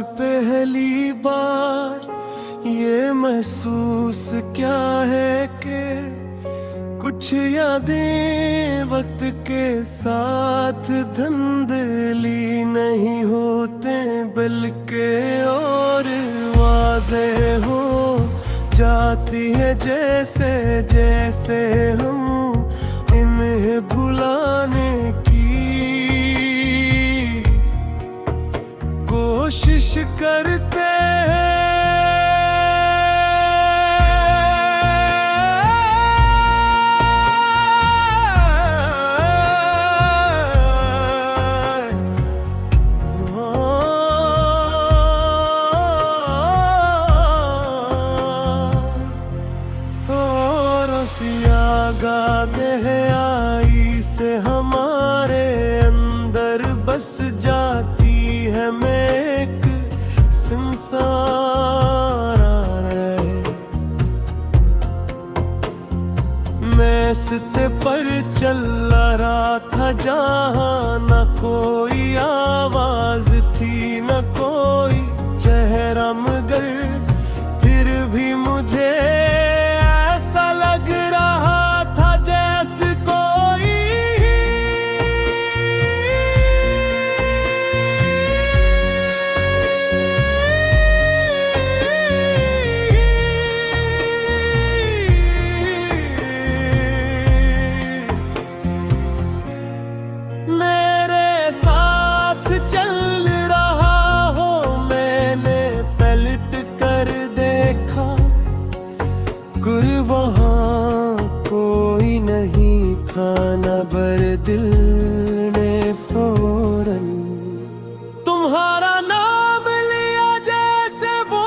पहली बार ये महसूस क्या है कि कुछ यादें वक्त के साथ धुंधली नहीं होते बल्कि और वाज़ेह हो जाती है जैसे जैसे हम इन्हें भुलाने की कोशिश करते हैं। गहराई से हमारे अंदर बस जाती है मैं एक संसार मैं सिते पर चल रहा था जहाँ न कोई आवाज थी न कोई चेहरा, मगर फिर भी मुझे ऐसा लग रहा था जैसे कोई मेरे साथ चल रहा हो। मैंने पलट कर देखा, गुर वहाँ कोई नहीं खाना बर दिल ने फौरन तुम्हारा नाम लिया जैसे वो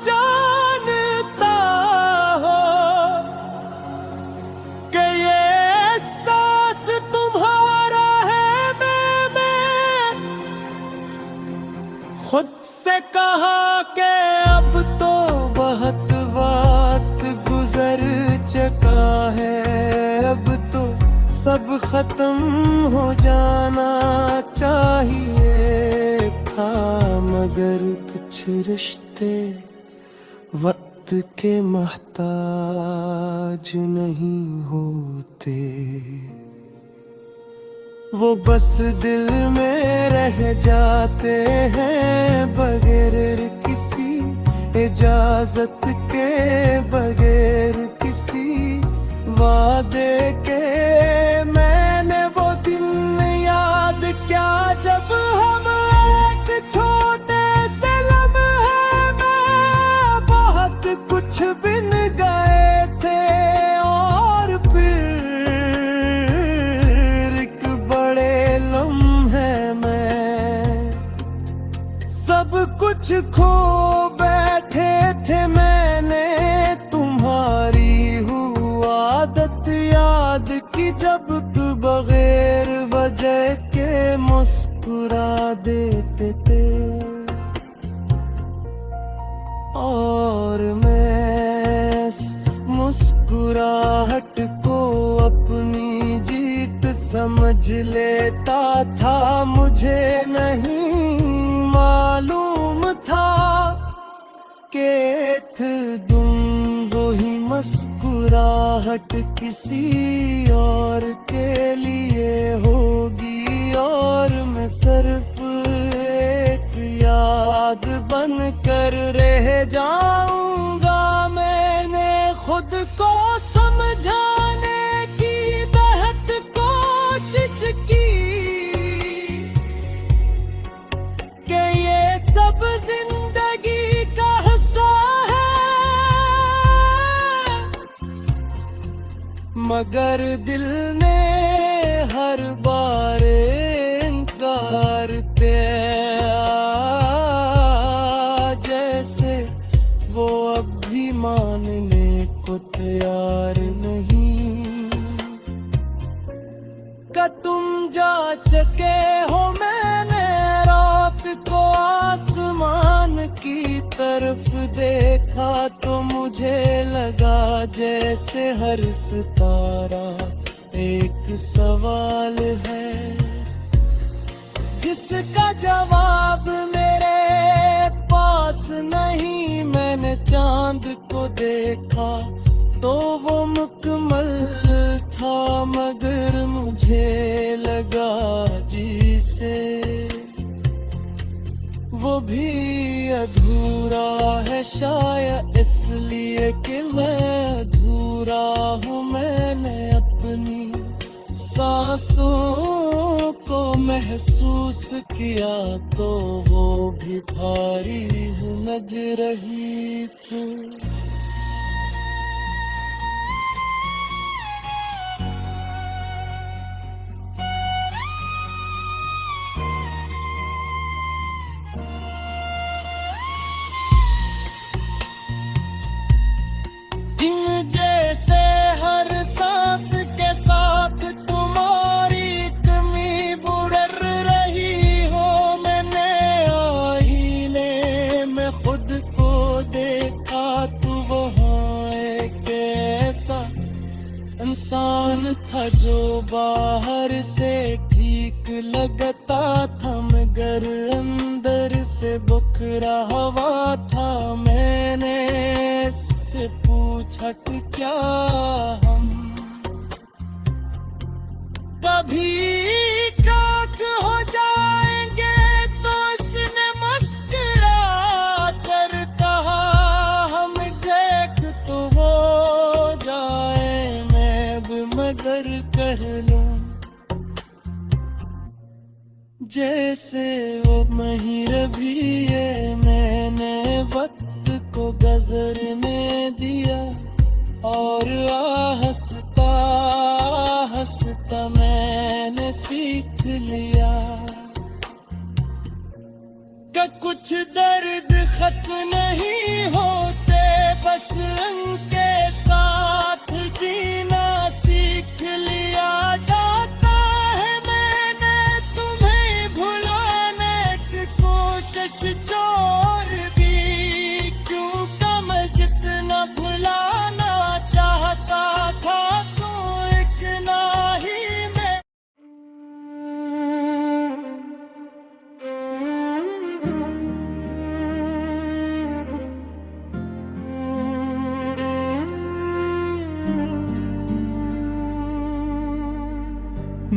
जानता हो कि ये एहसास तुम्हारा है। मैं खुद से कहा कि अब तो बहुत वक्त गुजर चुका है, अब तो सब खत्म हो जाना चाहिए था, मगर कुछ रिश्ते वक्त के मोहताज नहीं होते, वो बस दिल में रह जाते हैं बगैर किसी इजाजत के, बगैर किसी वादे के। मैंने वो दिन याद क्या जब हम एक छोटे से लम्हे में बहुत कुछ बिन गए थे और फिर एक बड़े लम्हे में सब कुछ खो बैठे थे। मैंने तुम्हारी आदत याद की जब तू बगैर वजह के मुस्कुरा देते थे, और मैं मुस्कुराहट को अपनी जीत समझ लेता था। मुझे नहीं मालूम था कि तुम वही मुस्कुराहट किसी और के लिए होगी, और मैं सिर्फ एक याद बन कर रह जाऊंगा। मैंने खुद को समझाने की बहुत कोशिश की कि ये सब जिंदगी का हिस्सा है, मगर दिल ने हर बार इनकार किया, जैसे वो अब भी मानने को तैयार नहीं। का तुम जा चुके हो, मैंने रात को आसमान की तरफ देखा तो मुझे लगा जैसे हर सितारा एक सवाल है जिसका जवाब मेरे नहीं मैंने चांद को देखा तो वो मुकम्मल था, मगर मुझे लगा जिसे वो भी अधूरा है, शायद इसलिए कि मैं अधूरा हूँ। मैंने अपनी सांसों को महसूस किया तो वो भी भारी लग रही थी। दिन जैसे हर सांस के साथ तुम्हारी कमी बुढ़ रही हो, मैंने आईने में खुद को देखा तो वहाँ एक ऐसा इंसान था जो बाहर से ठीक लगता था मगर अंदर से बुखरा हुआ था। मैंने से पूछा कि क्या हम कभी खाक हो जाएंगे, तो उसने मुस्कुरा कर कहा हम देख तो हो जाए मैं अब मगर कर लूं, जैसे वो महिर भी है। मैंने वक्त को गुजरने दिया और हंसता हंसता मैंने सीख लिया कि कुछ दर्द खत्म नहीं होते, बस उनके साथ जीना सीख लिया जाता है। मैंने तुम्हें भुलाने की कोशिश छोड़ दी, भुलाना चाहता था तो एक नाही में।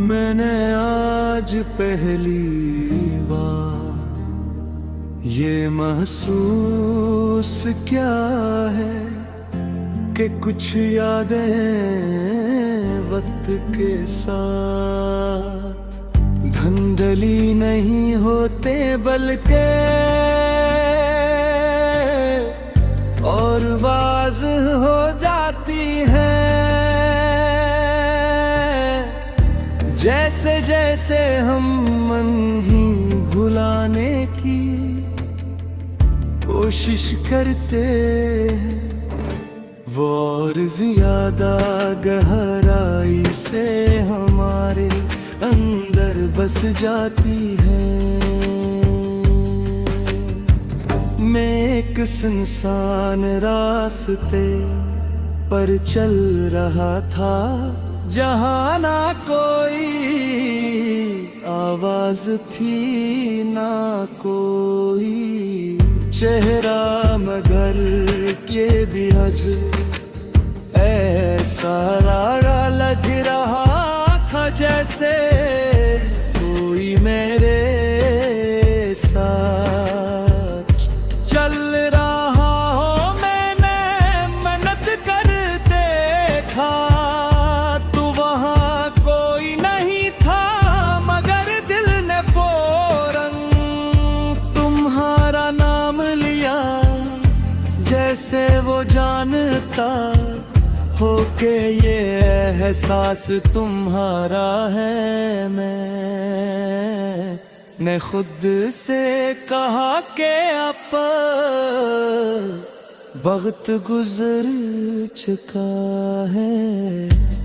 मैंने आज पहली बार ये महसूस क्या है कि कुछ यादें वक्त के साथ धंधली नहीं होते बल्कि और वाज़ हो जाती है। जैसे जैसे हम मन ही भुलाने की कोशिश करते हैं, वो और ज्यादा गहराई से हमारे अंदर बस जाती है। मैं एक सुनसान रास्ते पर चल रहा था जहाँ ना कोई आवाज थी ना कोई चेहरा, मगर के भी हज ऐसा लग रहा था जैसे कोई मेरे साथ चल रहा हो। मैंने मेहनत कर देखा तो वहाँ कोई नहीं था, मगर दिल ने फौरन तुम्हारा नाम लिया, जैसे वो जानता हो के ये एहसास तुम्हारा है। मैंने खुद से कहा कि अब वक्त गुजर चुका है,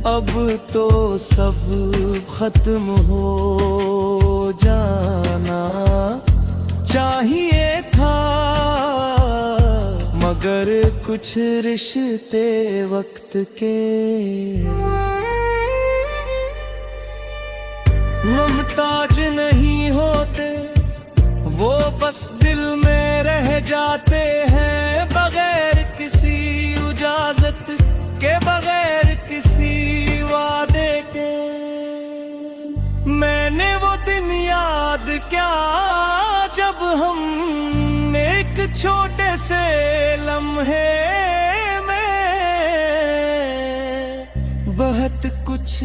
अब तो सब खत्म हो जाना चाहिए था, मगर कुछ रिश्ते वक्त के मुमताज नहीं होते, वो बस दिल में रह जाते हैं बगैर किसी इजाजत के, बगैर किसी वादे के। मैंने वो दिन याद क्या जब हम एक छोटे से लम्हे में बहुत कुछ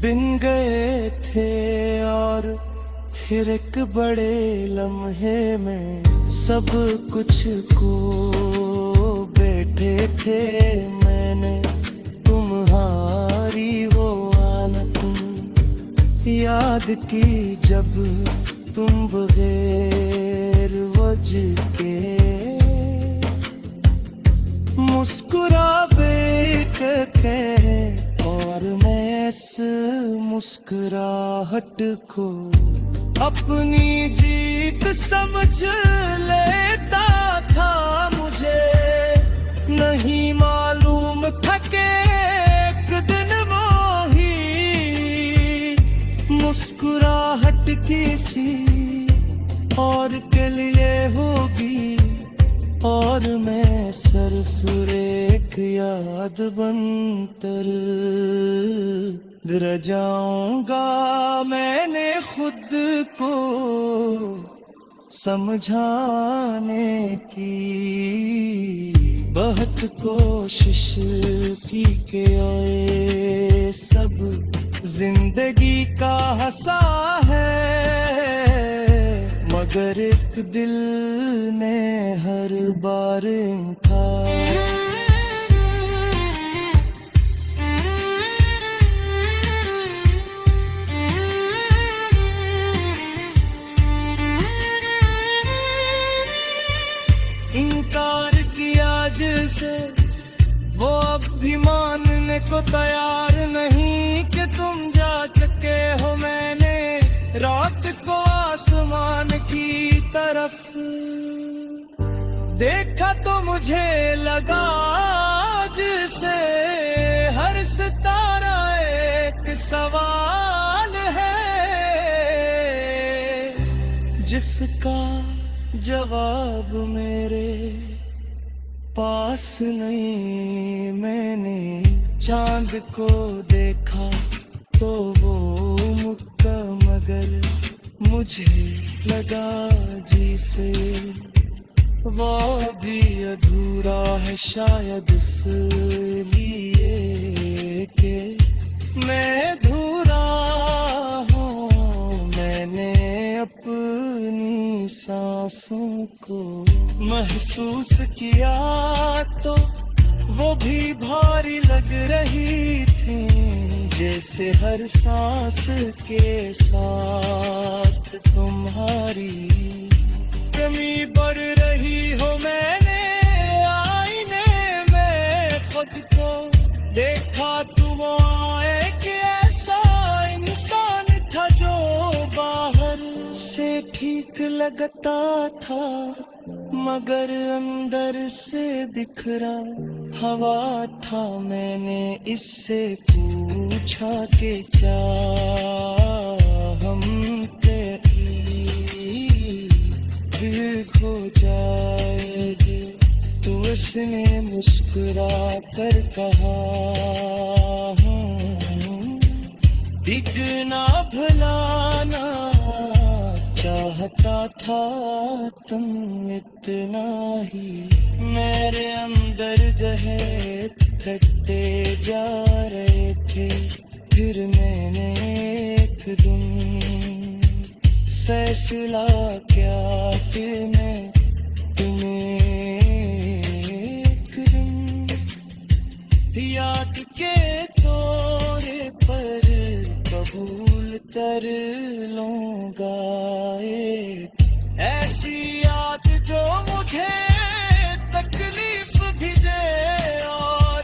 बिन गए थे, और फिर एक बड़े लम्हे में सब कुछ को बैठे थे। मैंने तुम्हारी वो आनत याद की जब तुम बगैर वजह के मुस्कुरा के, और मैं इस मुस्कुराहट को अपनी जीत समझ लेता था। मुझे नहीं मालूम था कि एक दिन वो ही मुस्कुराहट किसी और के लिए होगी, और मैं सिर्फ एक याद बनकर रह जाऊंगा। मैंने खुद को समझाने की बहुत कोशिश की कि ये सब जिंदगी का हंसा है, मगर एक दिल ने हर बार इनकार। इनकार किया जिसे वो अब भी मानने को तैयार नहीं कि तुम जा चुके हो। मैंने रात को आसमान की तरफ देखा तो मुझे लगा जिसे हर सितारा एक सवाल है, जिसका जवाब मेरे पास नहीं। मैंने चांद को देखा तो वो मुक्का, मगर मुझे लगा जिसे वो भी अधूरा है, शायद इसलिए कि मैं अधूरा हूँ। मैंने अपनी सांसों को महसूस किया तो वो भी भारी लग रही थी, जैसे हर सांस के साथ तुम्हारी कमी बढ़ रही हो। मैंने आईने में खुद को देखा तो वो एक ऐसा इंसान था जो बाहर से ठीक लगता था, मगर अंदर से बिखरा हवा था। मैंने इससे पूछा कि क्या हम फिर खो जाएंगे, तो उसने मुस्कुरा कर कहा बिगना भलाना चाहता था तुम इतना ही। मेरे अंदर गहे कटते जा रहे थे, फिर मैंने एक दिन फैसला क्या कि मैं तुम्हें एक दिन याद के तौर पर कबूल कर लूंगा। एक ऐसी याद जो मुझे तकलीफ भी दे और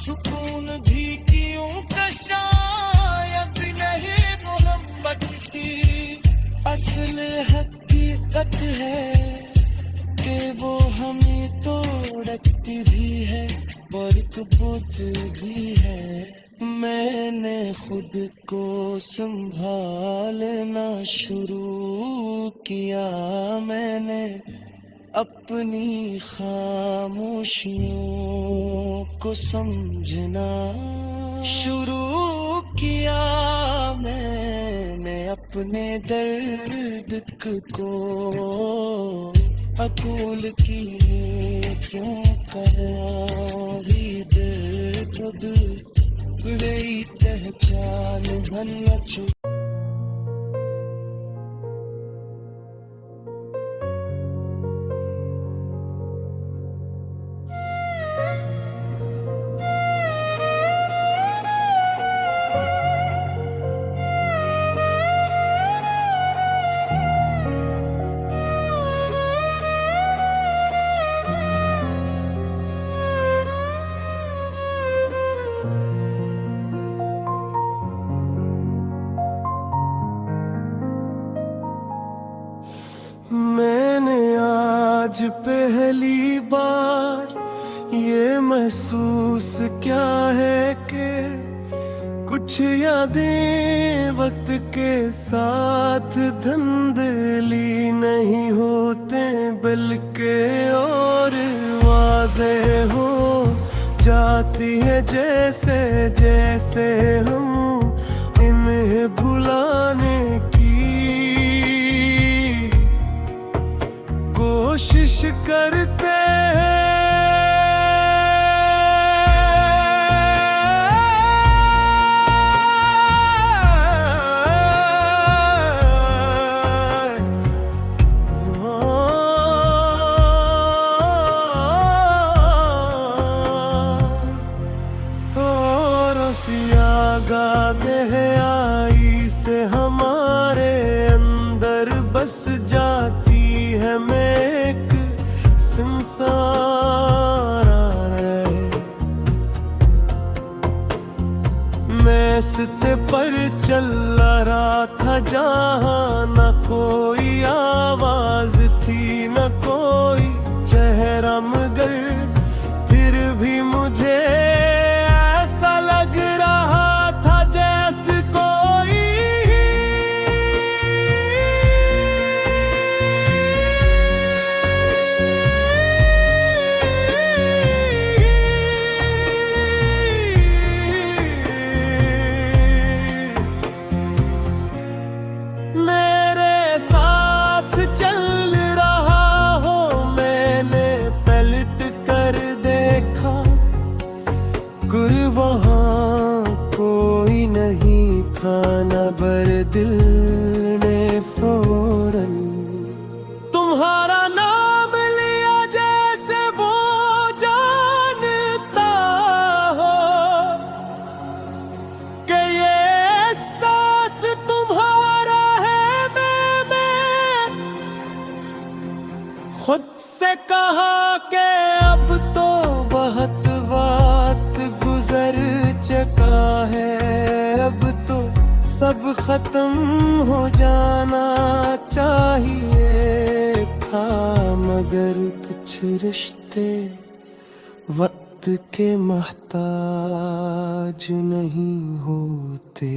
सुकून भी क्यों का शायद नहीं मोहब्बत की असल हकीकत है कि वो हमें तोड़ती भी है और कबूत भी है। मैंने खुद को संभालना शुरू किया मैंने, अपनी खामोशियों को समझना शुरू किया मैंने, अपने दर्द को अकूल की क्यों करी दिल खुद गई पहचान भन छू। मैंने आज पहली बार ये महसूस क्या है कि कुछ यादें वक्त के साथ धुंधली नहीं होते, बल्कि और वाज़ेह हो जाती है, जैसे जैसे हम इन्हें भुलाने कोशिश करते हैं। और गहराई से हमारे अंदर बस जाती है मैं संसार रहे, मैं रास्ते पर चल रहा था जहाँ न कोई आवाज थी न कोई चेहरा, मगर फिर भी मुझे ऐसा लग रहा था जैसे कोई मेरे साथ चल रहा हो। मैंने पलट कर देखा, गुर वहाँ कोई नहीं था न, बर दिल ने फौरन तुम्हारा नाम लिया जैसे वो जानता हो कि ये एहसास तुम्हारा है। मैं खुद से कहा कि अब तो बहुत वक्त गुजर चुका है, अब तो सब खत्म हो जाना चाहिए था, मगर कुछ रिश्ते वक्त के मोहताज नहीं होते,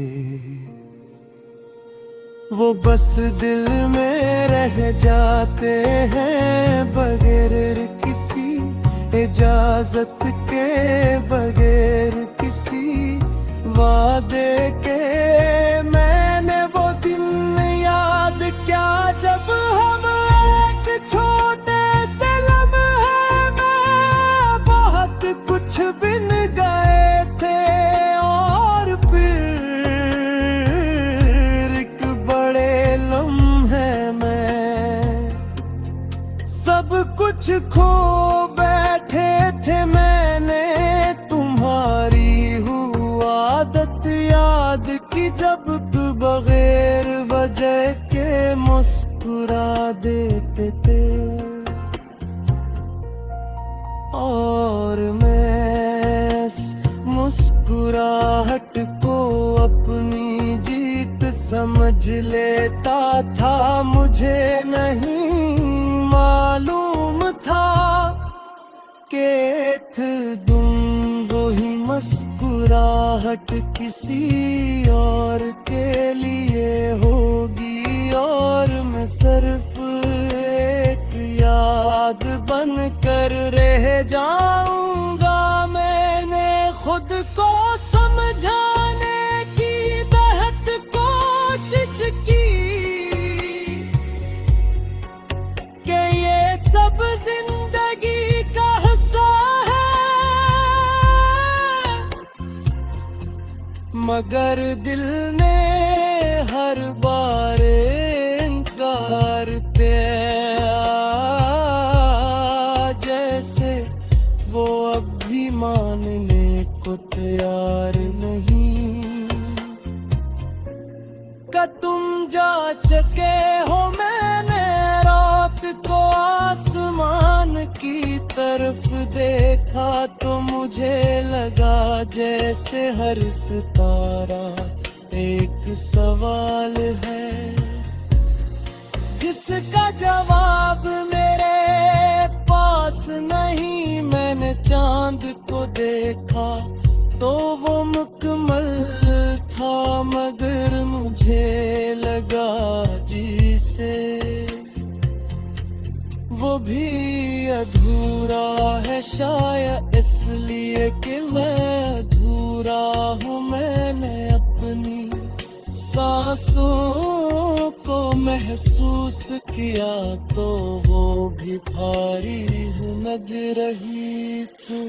वो बस दिल में रह जाते हैं बगैर किसी इजाजत के, बगैर किसी वादे के। मैंने वो दिन याद क्या जब हम एक छोटे से लम्हे में बहुत कुछ बिन गए थे, और फिर एक बड़े लम्हे में सब कुछ खो बैठे थे। मैंने तुम्हारी आदत याद की जब तू बगैर वजह के मुस्कुरा देते थे, और मैं इस मुस्कुराहट को अपनी जीत समझ लेता था। मुझे नहीं मालूम था कि तुम वही मुस्कुराहट किसी और के लिए होगी, और मैं सिर्फ एक याद बन कर रह जाऊंगा। मैंने खुद को समझाने की बेहद कोशिश की कि ये सब जिंदगी का हिस्सा है, मगर दिल ने हर बार इनकार पे जैसे वो अब भी मानने को तैयार नहीं। का तुम जा चुके हो, मैंने रात को आसमान की तरफ देखा तो मुझे लगा जैसे हर सितारा एक सवाल है जिसका जवाब मेरे पास नहीं। मैंने चांद को देखा तो वो मुकम्मल था, मगर मुझे लगा जिसे वो भी अधूरा है, शायद इसलिए कि मैं अधूरा हूँ। मैंने अपनी सांसों को महसूस किया तो वो भी भारी लग रही थी।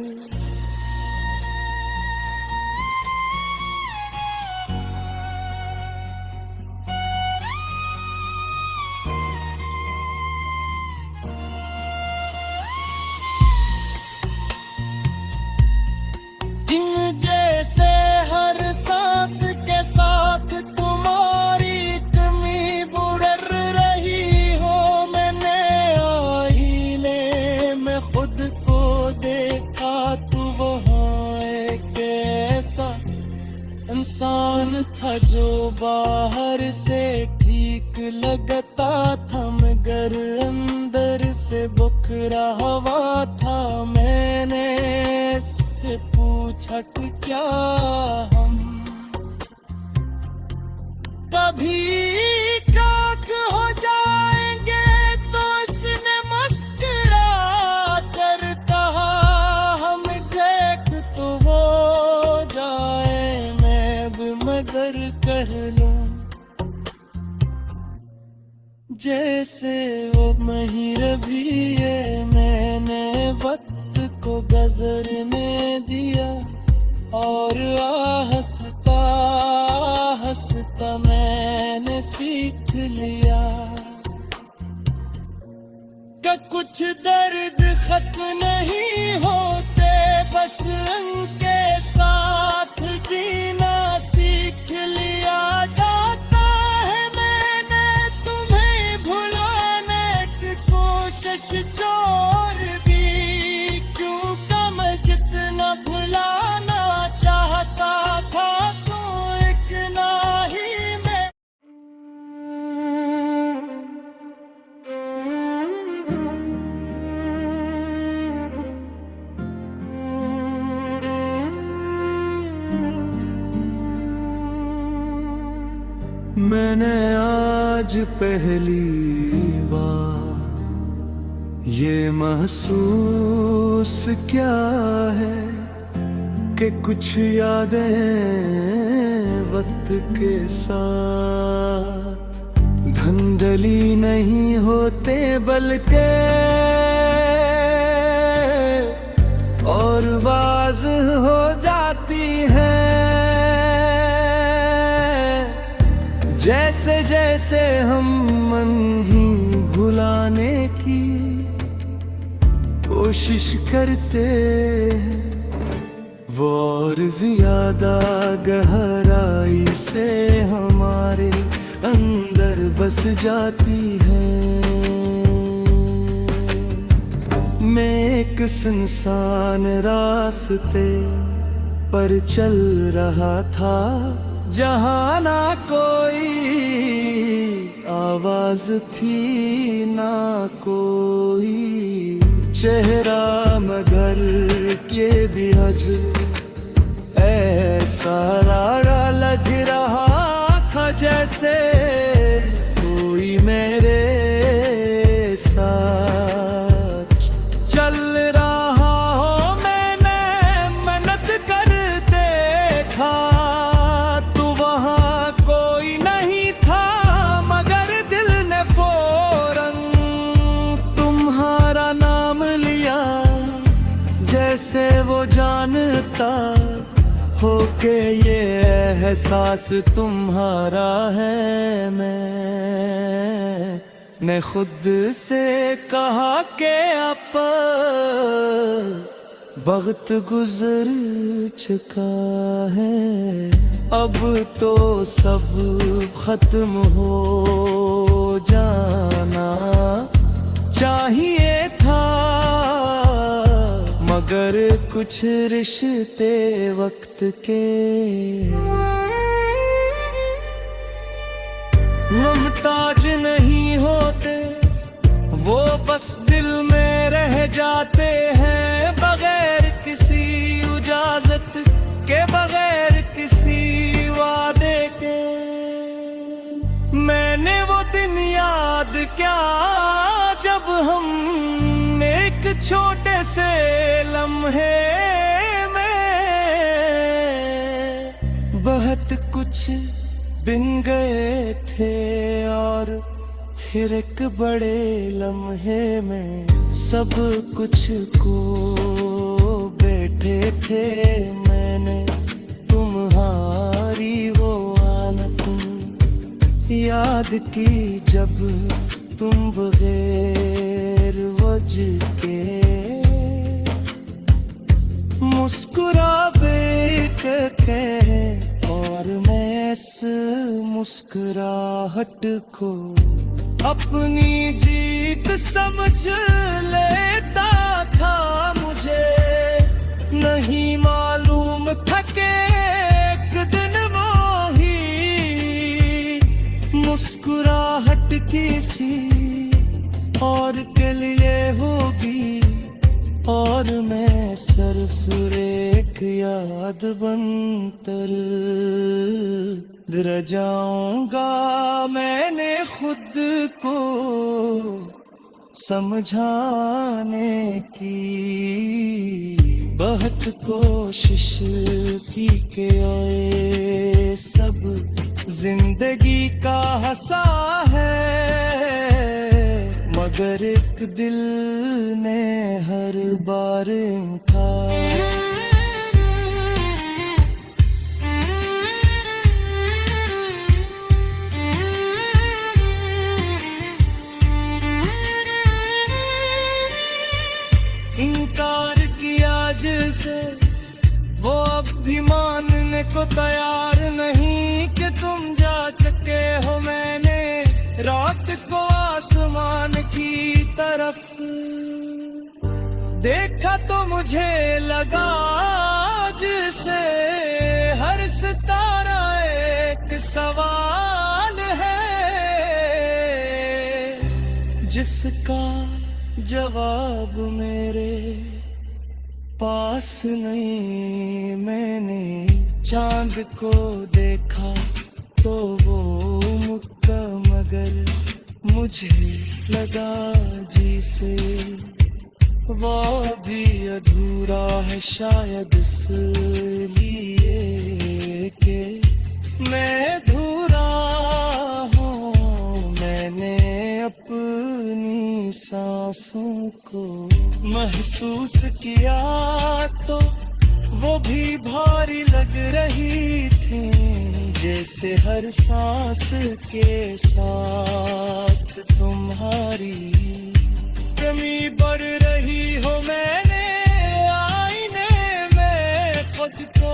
दिन जैसे हर सांस के साथ तुम्हारी कमी बुढ़ रही हो। मैंने आईने में खुद को देखा तो वहाँ एक ऐसा इंसान था जो बाहर से ठीक लगता था, मगर अंदर से बुखरा हुआ था। मैंने से पूछा कि क्या हम कभी खाक हो जाएंगे, तो इसने मुस्कुरा कर कहा हम देख तो हो जाए, मैं भी मगर कर लूं जैसे वो महिर भी है। मैंने वक्त को गुजरने दिया और हंसता हंसता मैंने सीख लिया कि कुछ दर्द खत्म नहीं होते, बस उनके साथ जीना सीख लिया जाता है। मैंने तुम्हें भुलाने की कोशिश जोर दी, भुलाना चाहता था तो एक नाही में। मैंने आज पहली बार ये महसूस क्या है कि कुछ यादें वक्त के साथ धंधली नहीं होते बल्कि और वाज़ हो जाती है। जैसे जैसे हम मन ही भुलाने की कोशिश करते हैं, वो और ज्यादा गहराई से हमारे अंदर बस जाती है। मैं एक सुनसान रास्ते पर चल रहा था, जहाँ ना कोई आवाज थी ना कोई चेहरा, मगर ये भी हज ऐसा लग रहा था जैसे कोई मेरे साथ चल रहा हो। मैंने मेहनत कर देखा तो वहाँ कोई नहीं था, मगर दिल ने फौरन तुम्हारा नाम लिया, जैसे वो जानता हो के ये एहसास तुम्हारा है। मैंने खुद से कहा कि अब वक्त गुजर चुका है, अब तो सब खत्म हो जाना चाहिए था, मगर कुछ रिश्ते वक्त के मुमताज नहीं होते, वो बस दिल में रह जाते हैं, बगैर किसी इजाजत के, बगैर किसी वादे के। मैंने वो दिन याद क्या जब हम एक छोटे से लम्हे में बहुत कुछ बिन गए थे, और फिर एक बड़े लम्हे में सब कुछ को बैठे थे। मैंने तुम्हारी वो आनत याद की जब तुम बगैर वजह के मुस्कुरा के, और मैं इस मुस्कुराहट को अपनी जीत समझ लेता था। मुझे नहीं मालूम था कि एक दिन वो ही मुस्कुराहट किसी और के लिए होगी, और मैं सिर्फ एक याद बनकर रह जाऊंगा। मैंने खुद को समझाने की बहुत कोशिश की कि ये सब जिंदगी का हंसा है, मगर एक दिल ने हर बार इनकार। इनकार किया जिसे वो अब भी मानने को तैयार नहीं कि तुम जा चुके हो। मैंने रात को आसमान की तरफ देखा तो मुझे लगा जिसे हर सितारा एक सवाल है, जिसका जवाब मेरे पास नहीं। मैंने चांद को देखा तो वो मुक्का, मगर मुझे लगा जिसे वो भी अधूरा है, शायद इसलिए कि मैं अधूरा हूँ। मैंने अपनी सांसों को महसूस किया तो वो भी भारी लग रही थी, जैसे हर सांस के साथ तुम्हारी कमी बढ़ रही हो। मैंने आईने में खुद को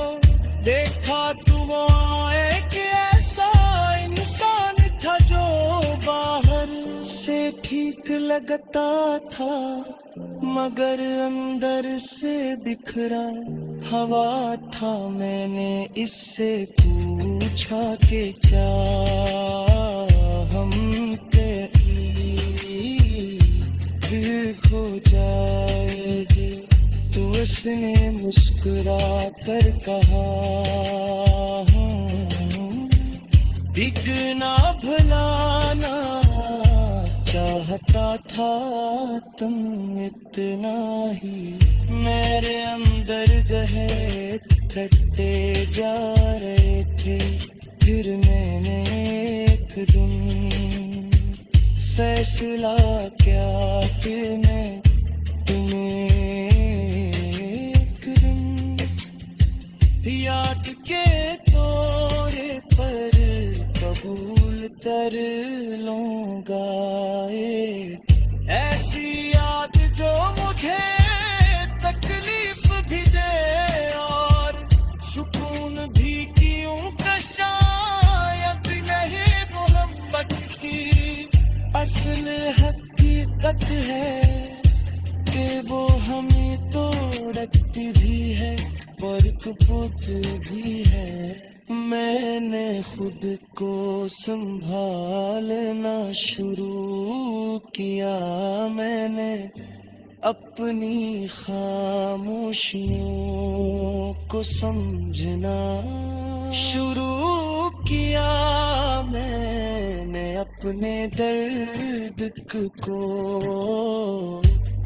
देखा तो वो एक ऐसा इंसान था जो बाहर से ठीक लगता था, मगर अंदर से बिखरा हवा था। मैंने इससे पूछा कि क्या हम कहीं फिर खो जाएंगे, तो इस उसने मुस्कुरा कर कहा, बिगना भलाना चाहता था तुम इतना ही। मेरे अंदर गहे खट्टे जा रहे थे, फिर मैंने एक दिन फैसला क्या कि मैं तुम्हें एक दिन याद के तौर पर कबूल कर लूंगा। ऐसी याद जो मुझे तकलीफ भी दे और सुकून भी क्यों का शायद नहीं मोहब्बत की असल हकीकत है कि वो हमें तोड़ती भी है और कपूत भी है। मैंने खुद को संभालना शुरू किया, मैंने अपनी खामोशियों को समझना शुरू किया। मैंने अपने दर्द को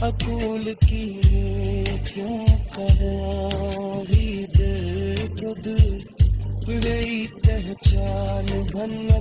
अकूल किए क्यों करी दिल खुद मेरी पहचान बनना